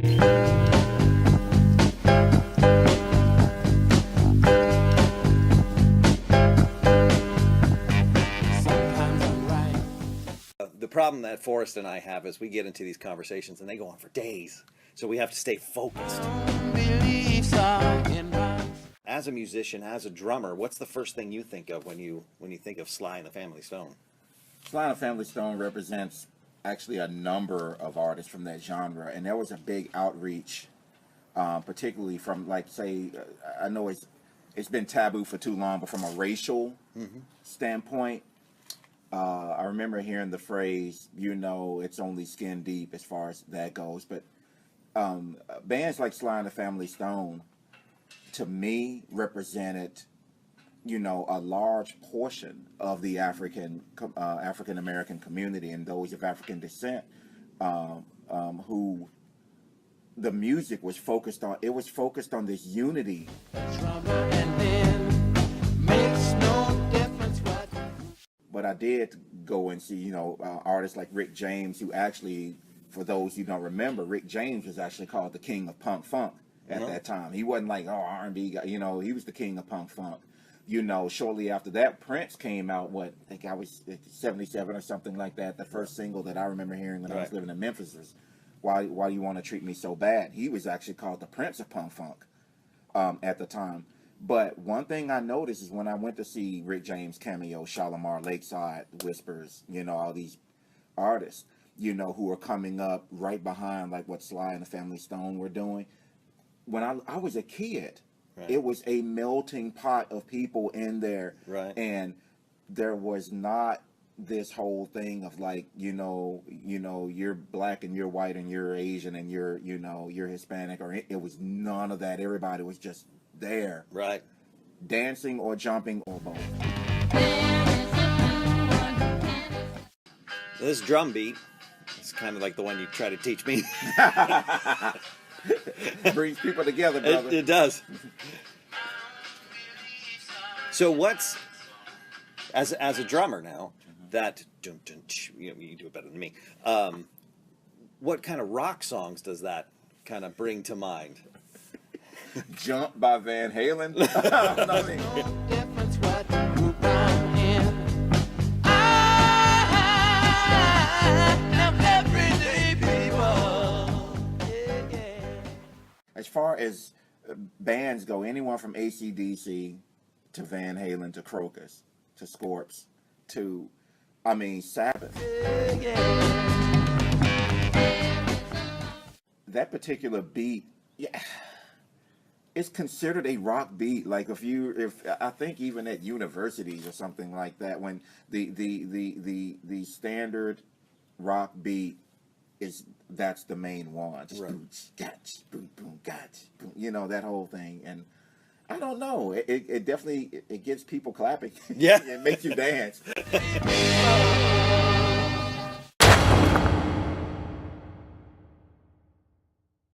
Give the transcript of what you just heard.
The problem that Forrest and I have is we get into these conversations and they go on for days. So we have to stay focused. As a musician, as a drummer, what's the first thing you think of when you think of Sly and the Family Stone? Sly and the Family Stone represents actually a number of artists from that genre, and there was a big outreach, particularly from, like, say, I know it's been taboo for too long, but from a racial standpoint, I remember hearing the phrase, it's only skin deep as far as that goes. But bands like Sly and the Family Stone, to me, represented, a large portion of the African American community and those of African descent, who the music was focused on. It was focused on this unity. But I did go and see, artists like Rick James, who actually, for those who don't remember, Rick James was actually called the king of punk funk at that time. He wasn't like, R&B guy, he was the king of punk funk. Shortly after that, Prince came out, I think I was 77 or something like that. The first single that I remember hearing when I was living in Memphis was Why You Want to Treat Me So Bad. He was actually called the Prince of punk funk at the time. But one thing I noticed is when I went to see Rick James cameo, Shalimar, Lakeside, Whispers, all these artists, who were coming up right behind like what Sly and the Family Stone were doing. When I was a kid, it was a melting pot of people in there. Right. And there was not this whole thing of like, you're black and you're white and you're Asian and you're Hispanic, or it was none of that. Everybody was just there, right, dancing or jumping or both. This drum beat is kind of like the one you try to teach me. Brings people together, brother. It does. So what's, as a drummer now, that you do it better than me. What kind of rock songs does that kind of bring to mind? Jump by Van Halen. As far as bands go, anyone from AC/DC to Van Halen to Crocus to Scorps to, Sabbath. That particular beat, it's considered a rock beat. Like if I think even at universities or something like that, when the standard rock beat that's the main one. Just boom, boom, boom, boom, that whole thing. And I don't know. It definitely it gets people clapping. Yeah. It makes you dance.